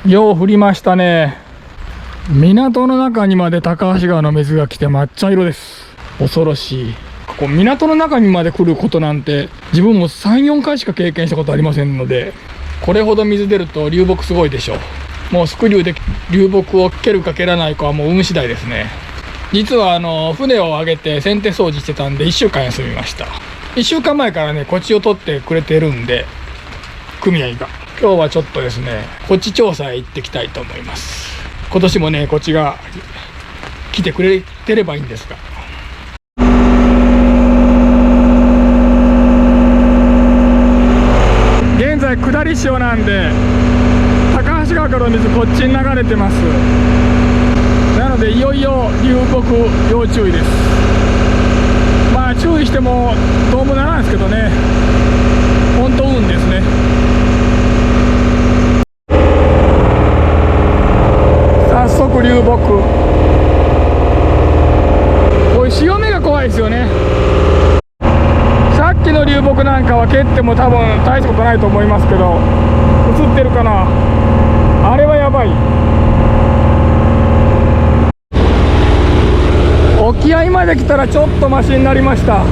よう降りましたね。港の中にまで高橋川の水が来て抹茶色です。恐ろしい。ここ港の中にまで来ることなんて自分も3、4回しか経験したことありませんので、これほど水出ると流木すごいでしょう。もうスクリューで流木を蹴るか蹴らないかはもう運次第ですね。実は船を上げて船底掃除してたんで1週間休みました。1週間前からねこっちを取ってくれてるんで、組合が今日はちょっとですねこっち調査へ行ってきたいと思います。今年もねこっちが来てくれてればいいんですが。現在下り潮なんで高橋川からの水こっちに流れてます。なのでいよいよ流木要注意です。まあ注意してもどうもならんですけどね、本当運ですね。早速流木、こういう潮目が怖いですよね。さっきの流木なんかは蹴っても多分大したことないと思いますけど、映ってるかな、あれはやばい。沖合まで来たらちょっとマシになりました。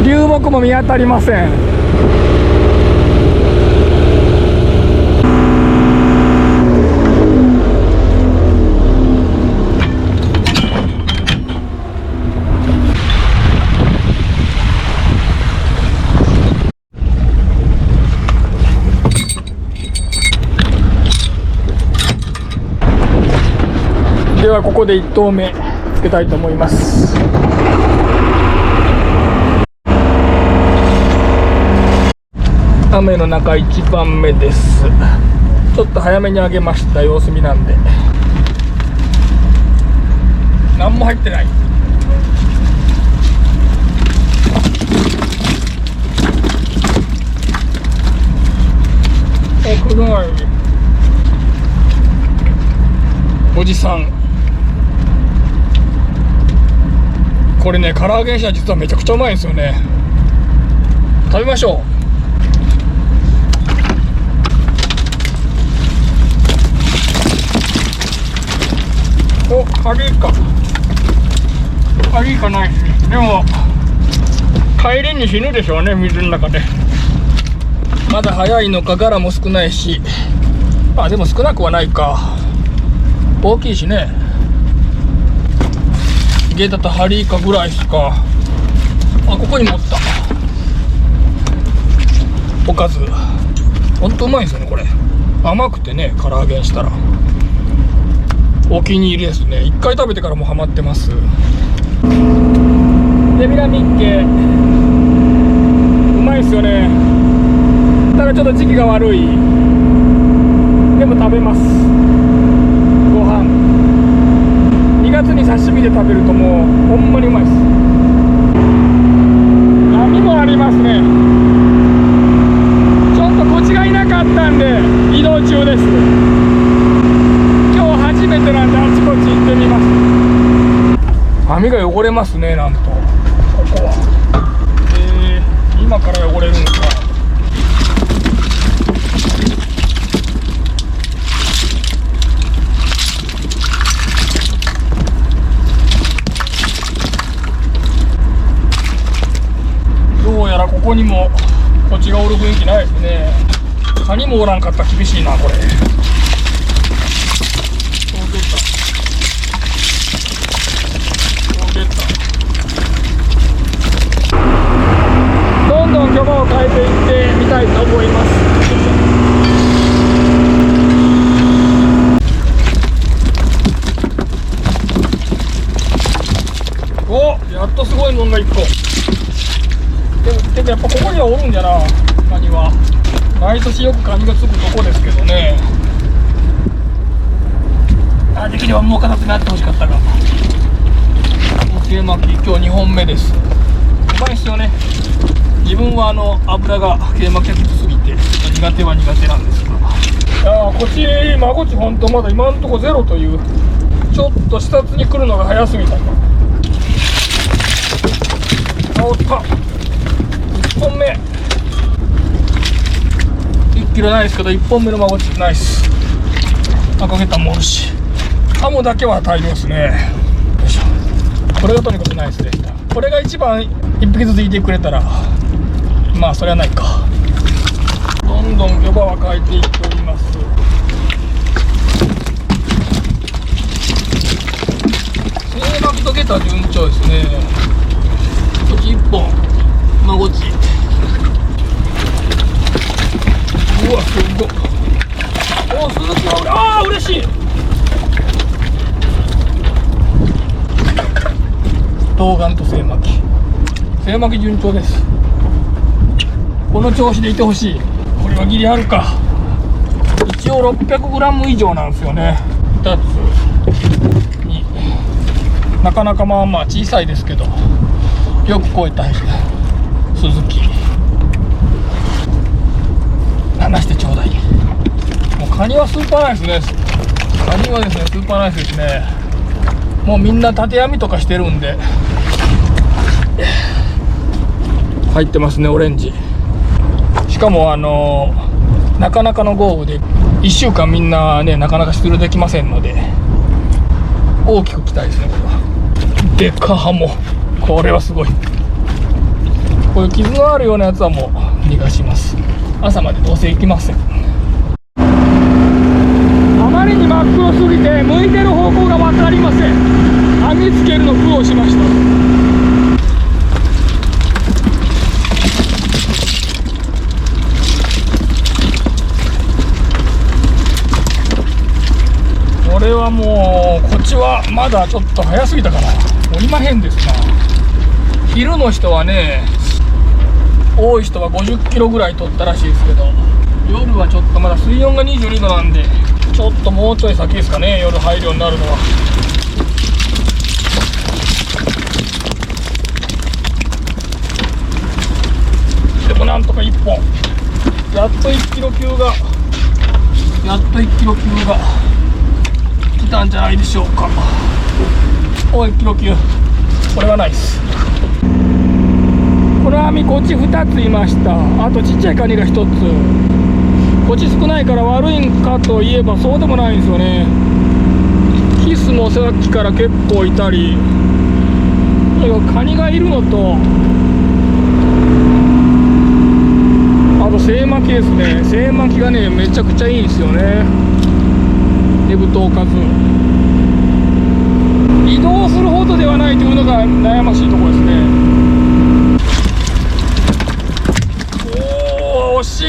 流木も見当たりません。ではここで1投目つけたいと思います。雨の中1番目です。ちょっと早めに上げました。様子見なんで何も入ってない。黒いおじさん、これね唐揚げにしたら実はめちゃくちゃうまいんですよね。食べましょう。お、鍵か鍵かないですね。でも帰りに死ぬでしょうね、水の中で。まだ早いのか、ガラも少ないし、あでも少なくはないか。大きいしね。ゲタとハリイカぐらいですか。あ、ここにもおった。おかずほんとうまいんですよねこれ。甘くてね、唐揚げにしたらお気に入りですね。1回食べてからもうハマってます。デミラミッケうまいっすよね。ただちょっと時期が悪い。でも食べます。ご飯2月に刺身で食べるともうほんまにうまいです。波もありますね。ちょっとこっちがいなかったんで移動中です。今日初めてなんであちこち行ってみます。網が汚れますね、なんとここは。今から汚れるのか。どうやらここにもこっちがおる雰囲気ないですね。カニもおらんかったら厳しいなこれ。どんどん漁場を変えていってみたいと思います。お、やっとすごいもんが1個。でもやっぱここにはおるんじゃな、カニは。毎年よくカニがつくとこですけどね。あ、できればもう片手になってほしかったが。桂巻き今日2本目です。うまいっすよね。自分は油が桂巻きがきつすぎて苦手は苦手なんですが、いやこっちマゴチほんとまだ今のとこゼロという、ちょっと視察に来るのが早すぎたか。あ、おった。1本目1キロないですけど1本目のマゴチナイス。赤ゲタンもおるし、ハモだけは大量ですね。よいしょ。これがとにかくナイスでした。これが一番1匹ずついてくれたらまあそれはないか。どんどん漁場は変えていっております。セイマキとゲタ順調ですね。こっち1本、まあこっち、うわすごい。お鈴木はああ嬉しい。冬瓜とセイマキ、セイマキ順調です。この調子でいてほしい。これはギリあるか。一応 600g 以上なんですよね。2つになかなかまあまあ小さいですけどよく超えた鈴木離してちょうだい。もうカニはスーパーナイスです。カニはですねスーパーナイスですね。もうみんな縦網とかしてるんで入ってますね、オレンジ。しかもなかなかの豪雨で1週間みんなねなかなか出漁できませんので大きく期待ですね。これはでっかハモ、これはすごい。こういう傷のあるようなやつはもう逃がします。朝までどうせ行きません。あまりに真っ黒すぎて向いてる方向が分かりません。網つけるの苦労しました。これはもうこっちはまだちょっと早すぎたかな。おりまへんですな。昼の人はね、多い人は50キロぐらい取ったらしいですけど、夜はちょっとまだ水温が22度なんでちょっともうちょい先ですかね、夜入るようになるのは。でもなんとか1本、やっと1キロ級が来たんじゃないでしょうか。おい1キロ級、これはナイス。この網こっち2ついました。あとちっちゃいカニが1つ。こっち少ないから悪いんかといえばそうでもないんですよね。キスもさっきから結構いたり、カニがいるのと、あとセイマキですね。セイマキがねめちゃくちゃいいんですよね。ねぶとおかず移動するほどではないというのが悩ましいところですね。おお惜しい。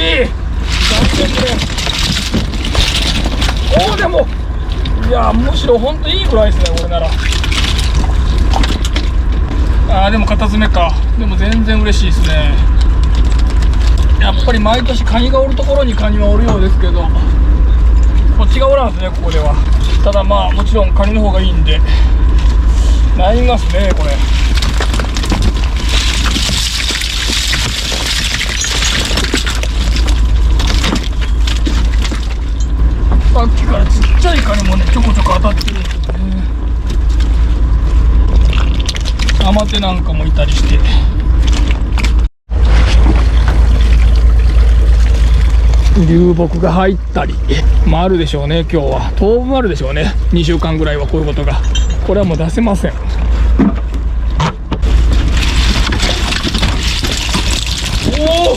おおでもいやむしろ本当いいぐらいですねこれなら。あーでも片爪か。でも全然嬉しいですね。やっぱり毎年カニがおるところにカニはおるようですけど、こっちがおらんですねここでは。ただまあもちろんカニの方がいいんで悩みますねこれ。さっきからちっちゃいカニもねちょこちょこ当たってるんですよね。アマテなんかもいたりして、流木が入ったりもあるでしょうね。今日は当分あるでしょうね。2週間ぐらいはこういうことが。これはもう出せません。おお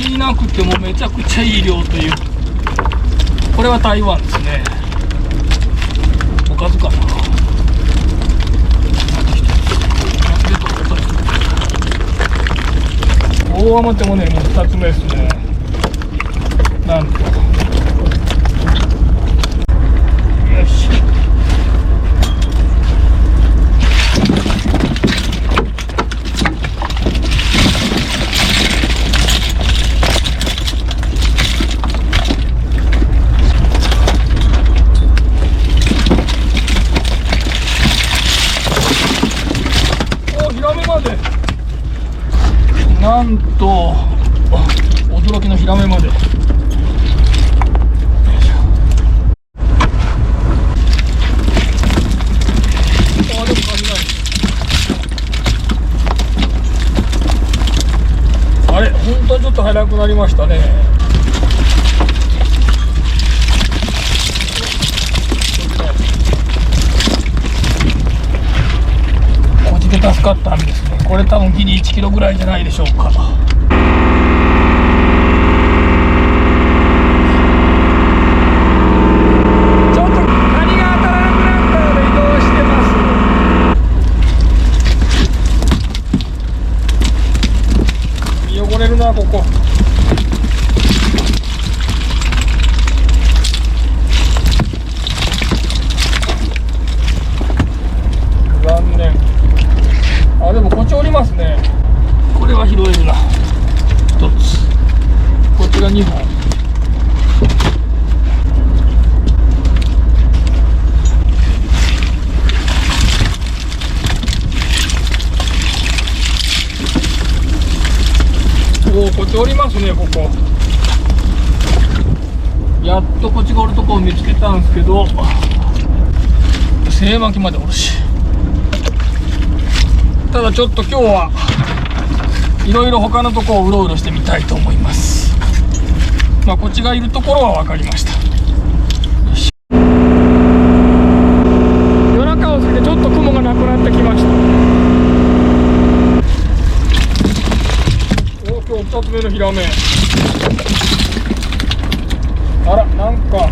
いなくてもめちゃくちゃいい量という。これは台湾ですね。おかずかな。大アマテもねもう2つ目ですね。なんとよし。おヒラメまでなんと驚きのヒラメまで。あれ、本当にちょっと速くなりましたね。こじけ助かったんですね。これ多分ギリ1キロぐらいじゃないでしょうか。ここ残念。あ、でもこっちおりますね。これは拾えるな。1つ、こっちが2本。こっちおりますね。ここやっとこっちがおるとこを見つけたんですけど、精巻きまでおるし。ただちょっと今日はいろいろ他のとこをうろうろしてみたいと思います。まあこっちがいるところは分かりました。夜中を過ぎてちょっと雲がなくなってきました。今日2つ目のヒラメ。あら、なんか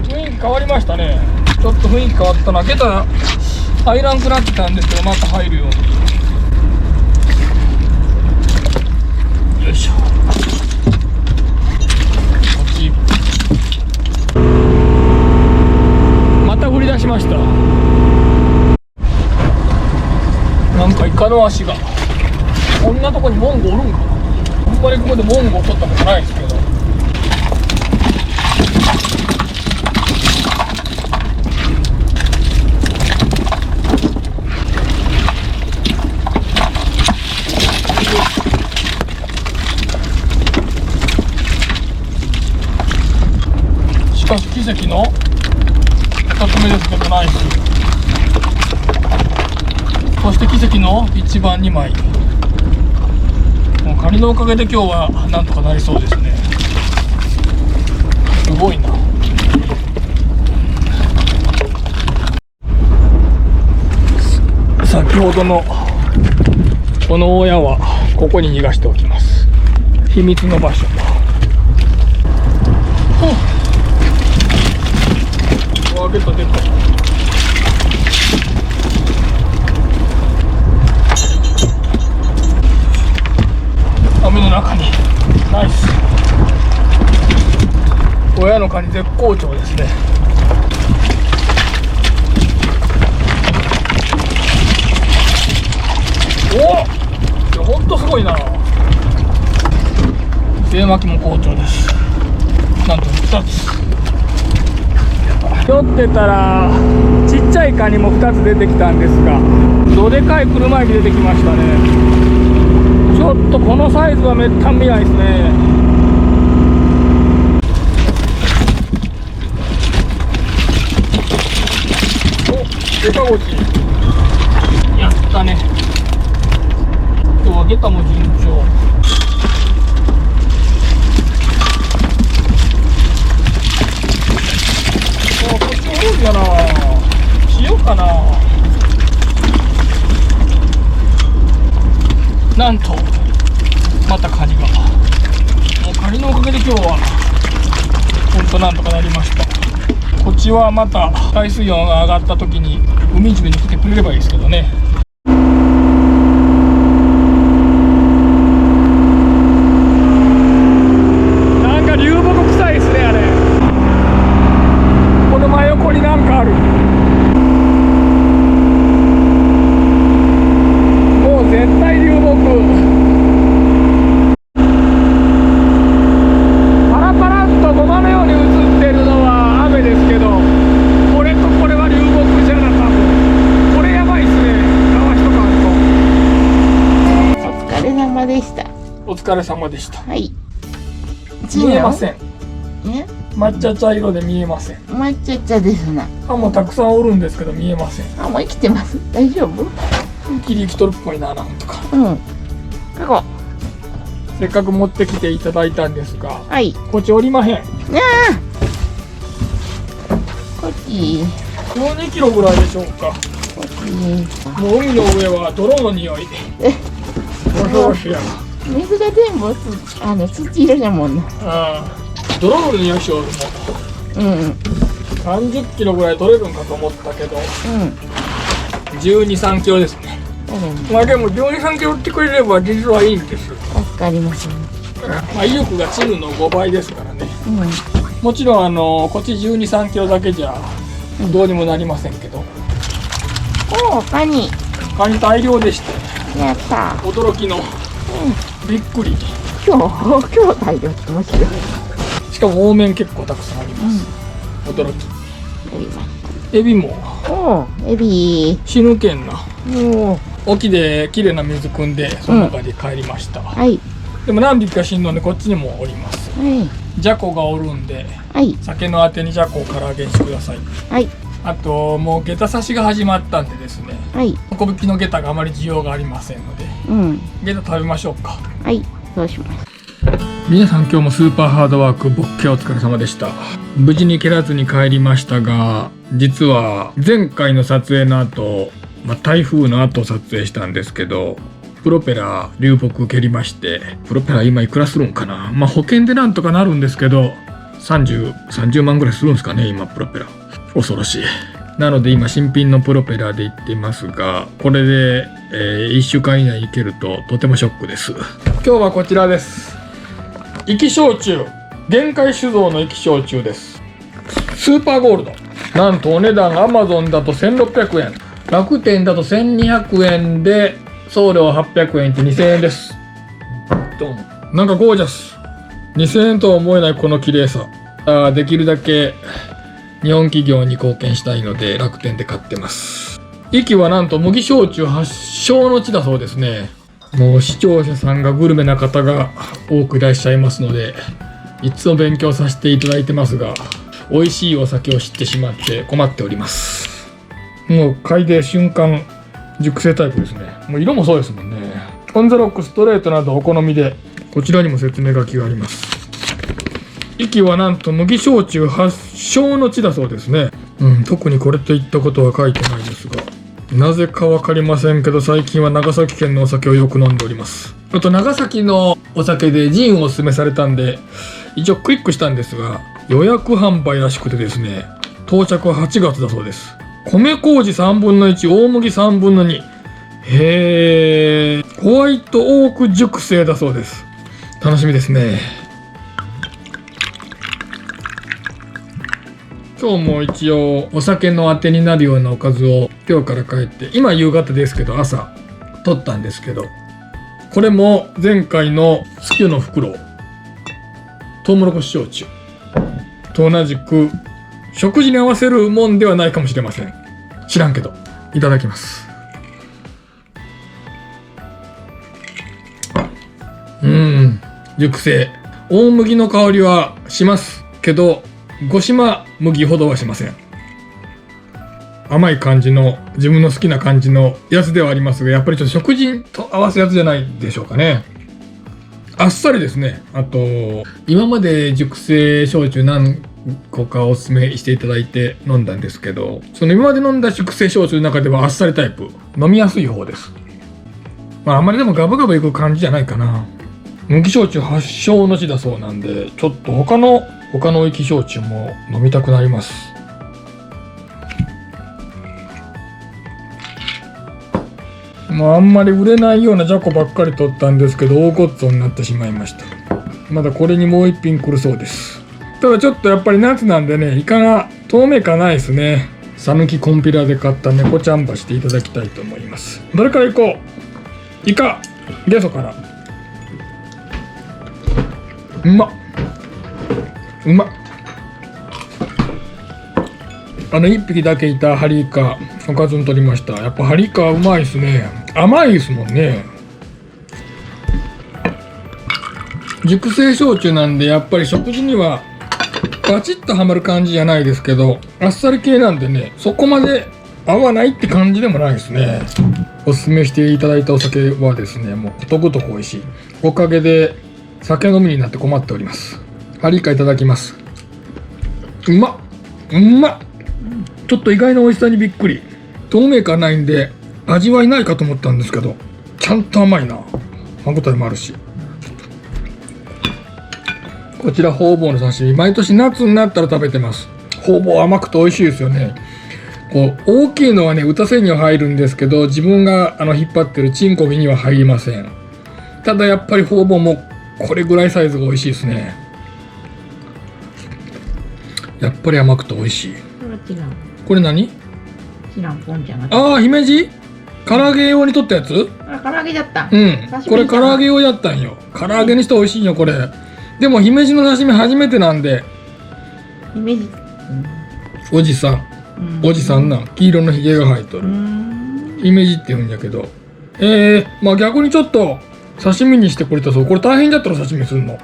雰囲気変わりましたね。ちょっと雰囲気変わったな。ゲタ入らんくなってたんですけど、また入るように。よいしょ。こっちまた降り出しました。なんかイカの足が。こんなとこにモンゴおるんかな。あんまりここでモンゴを取ったことないですけど。しかし奇跡の2つ目ですけどないし、そして奇跡の1番2枚。もうカニのおかげで今日はなんとかなりそうですね。すごいな。先ほどのこの親はここに逃がしておきます。秘密の場所。わ、ゲットでっかい。雨の中にナイス。親のカニ絶好調ですね。おお、ほんとすごいな。精巻きも好調です。なんと2つ。酔ってたらちっちゃいカニも2つ出てきたんですが、どでかい車エビ出てきましたね。ちょっとこのサイズはめったん見ないですね。お、ゲタゴチやったね。今日はゲタも順調。こっち多いかな。塩かな。なんとまたカニが。もうカニのおかげで今日はほんとなんとかなりました。こっちはまた海水温が上がった時に海中に来てくれればいいですけどね。なんか流木臭いですね。あれ、この真横になんかある。もう絶対流木。パラパラっとごまのように映ってるのは雨ですけど、これとこれは流木じゃな。多分これやばいっすね。川一かお疲れ様でした。お疲れ様でした。はい。見えません。ね、抹茶茶色で見えません。抹茶茶ですな。歯もたくさんおるんですけど見えません。あ、もう生きてます。大丈夫？切り生きとるっぽいな、なんとか。うん。ここ。せっかく持ってきていただいたんですが、はい。こっちおりまへん。なあ。こっち。12キロぐらいでしょうか。こっち。もう海の上は泥の匂い。恐ろしいや。水が全部土色だもんな。ああ、泥の匂いしよう。もうん。30キロぐらい取れるんかと思ったけど、うん。12、3キロですね。まあでも12、3キロ売ってくれれば実はいいんです。助かりますね。まあ威力がチヌの5倍ですからね。うん。もちろんこっち12、3キロだけじゃどうにもなりませんけど。おお、カニ。カニ大量でして、やった。驚きの、びっくり。今日大量って面白い。しかも多め結構たくさんあります。驚き。やりましエビもた。おお、エビ。死ぬけんな。おお。沖で綺麗な水汲んでその中で帰りました。はい。でも何匹か死んのでこっちにもおります。はい。ジャコがおるんで、はい。酒のあてにジャコを唐揚げにしてください。はい。あともう下駄差しが始まったんでですね、はい。小引きの下駄があまり需要がありませんので、うん。下駄食べましょうか。はい。そうします。皆さん今日もスーパーハードワーク、ボッケお疲れ様でした。無事に蹴らずに帰りましたが、実は前回の撮影の後、台風の後撮影したんですけど、プロペラ流木蹴りまして、プロペラ今いくらするんかな。保険でなんとかなるんですけど、30万ぐらいするんですかね今プロペラ。恐ろしい。なので今新品のプロペラで行っていますが、これで、1週間以内に行けるととてもショックです。今日はこちらです。生き焼酎、限界酒造の生き焼酎です。スーパーゴールド。なんとお値段 Amazon だと1600円、楽天だと1200円で送料800円って2000円です。ドン。なんかゴージャス。2000円とは思えないこの綺麗さ。できるだけ日本企業に貢献したいので楽天で買ってます。壱岐はなんと麦焼酎発祥の地だそうですね。もう視聴者さんがグルメな方が多くいらっしゃいますので、いつも勉強させていただいてますが、美味しいお酒を知ってしまって困っております。もう嗅いで瞬間熟成タイプですね。もう色もそうですもんね。オンザロックストレートなどお好みで、こちらにも説明書きがあります。壱岐はなんと麦焼酎発祥の地だそうですね。特にこれといったことは書いてないですが、なぜかわかりませんけど最近は長崎県のお酒をよく飲んでおります。あと長崎のお酒でジンをおすすめされたんで一応クリックしたんですが、予約販売らしくてですね、到着は8月だそうです。米麹3分の1、大麦3分の2。ホワイトオーク熟成だそうです。楽しみですね。今日も一応お酒のあてになるようなおかずを今日から帰って、今夕方ですけど朝取ったんですけど、これも前回のスキュの袋、トウモロコシ焼酎と同じく食事に合わせるもんではないかもしれません。知らんけどいただきます。熟成。大麦の香りはしますけど五島麦ほどはしません。甘い感じの自分の好きな感じのやつではありますが、やっぱりちょっと食事と合わせやつじゃないでしょうかね。あっさりですね。あと今まで熟成焼酎何個かおすすめしていただいて飲んだんですけど、その今まで飲んだ熟成焼酎の中ではあっさりタイプ、飲みやすい方です。あんまりでもガブガブいく感じじゃないかな。麦焼酎発祥の地だそうなんで、ちょっと他の生き焼酎も飲みたくなります。あんまり売れないようなじゃこばっかり取ったんですけど大ごっつぉになってしまいました。まだこれにもう一品来るそうです。ただちょっとやっぱり夏なんでね、イカが透明感ないですね。さぬきコンピラで買った猫ちゃんばしていただきたいと思います。どれからいこう。イカゲソから。うまっ1匹だけいたハリイカおかずに取りました。やっぱハリイカはうまいですね。甘いですもんね。熟成焼酎なんでやっぱり食事にはバチッとはまる感じじゃないですけど、あっさり系なんでね、そこまで合わないって感じでもないですね。おすすめしていただいたお酒はですね、もうことごとく美味しい。おかげで酒飲みになって困っております。ハリイカいただきます。うまっ、うまっ。ちょっと意外な美味しさにびっくり。透明感ないんで味はいないかと思ったんですけど、ちゃんと甘いな。歯応えもあるし。こちらホウボウの刺身、毎年夏になったら食べてます。ホウボウ甘くて美味しいですよね。こう大きいのはね、打たせには入るんですけど、自分が引っ張ってるチンコビには入りません。ただやっぱりホウボウもこれぐらいサイズが美味しいですね。やっぱり甘くて美味しい。これ何？知らん、ポンちゃんが。ああ、姫路？唐揚げ用に取ったやつ？あ、唐揚げだった。うん。これ唐揚げ用やったんよ。唐揚げにして美味しいよ、これ。でも姫路の刺身初めてなんで。姫路。おじさん。おじさんな。黄色のひげが生えとる。姫路って言うんやけど。まあ逆にちょっと刺身にしてくれたそう。これ大変だったら刺身するの。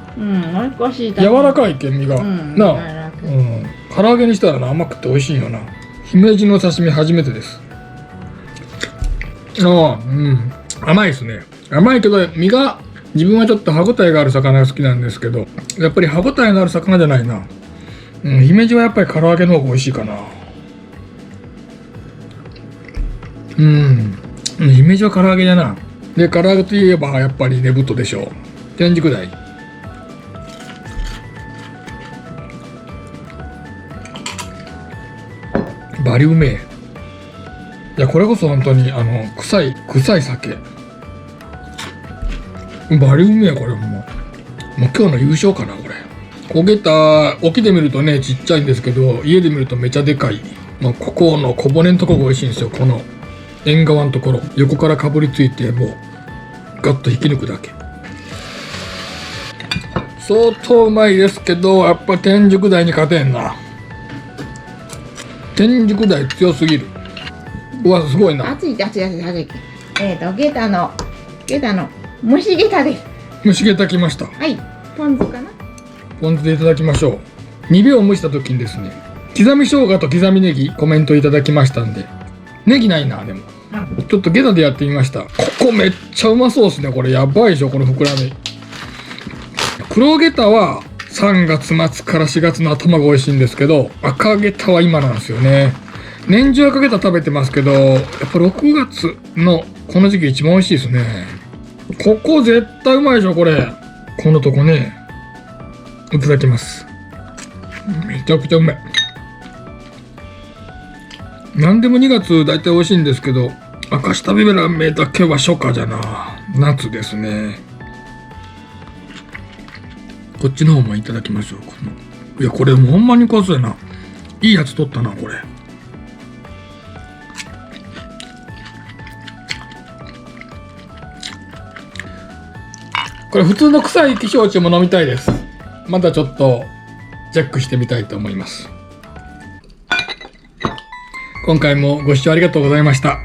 少し柔らかいけん身が。なあ。唐揚げにしたらな、甘くて美味しいよな。姫路の刺身初めてです。甘いですね。甘いけど身が、自分はちょっと歯ごたえがある魚が好きなんですけど、やっぱり歯ごたえのある魚じゃないな。姫路はやっぱり唐揚げの方が美味しいかな。姫路は唐揚げだな。で、唐揚げといえばやっぱりねぶとでしょう。天竺大。バリうめえ。いや、これこそ本当に臭い酒。バリうめえ、これもう今日の優勝かな、これ。焦げた、沖で見るとねちっちゃいんですけど、家で見るとめちゃでかい。ここの小骨のところが美味しいんですよ。この縁側のところ、横からかぶりついて、もうガッと引き抜くだけ。相当うまいですけど、やっぱ天竺大に勝てんな。天竺大強すぎる。うわ、すごいな。熱い。下駄の蒸し下駄です。蒸し下駄きました。はい、ポン酢かな。ポン酢でいただきましょう。2秒蒸した時にですね、刻み生姜と刻みネギコメントいただきましたんで。ネギないな。でもちょっと下駄でやってみました。ここめっちゃうまそうですね。これやばいでしょ、この膨らみ。黒下駄は3月末から4月の頭が美味しいんですけど、赤下駄は今なんですよね。年中赤下駄食べてますけど、やっぱ6月のこの時期一番美味しいですね。ここ絶対うまいでしょ、これ。このとこね、いただきます。めちゃくちゃうまい。何でも2月大体美味しいんですけど、明石旅べらめだけは初夏じゃな。夏ですね。こっちの方もいただきましょう。いや、これもうほんまにこそやな。いいやつ取ったな、これ。これ普通の臭い気象値も飲みたいです。またちょっとチェックしてみたいと思います。今回もご視聴ありがとうございました。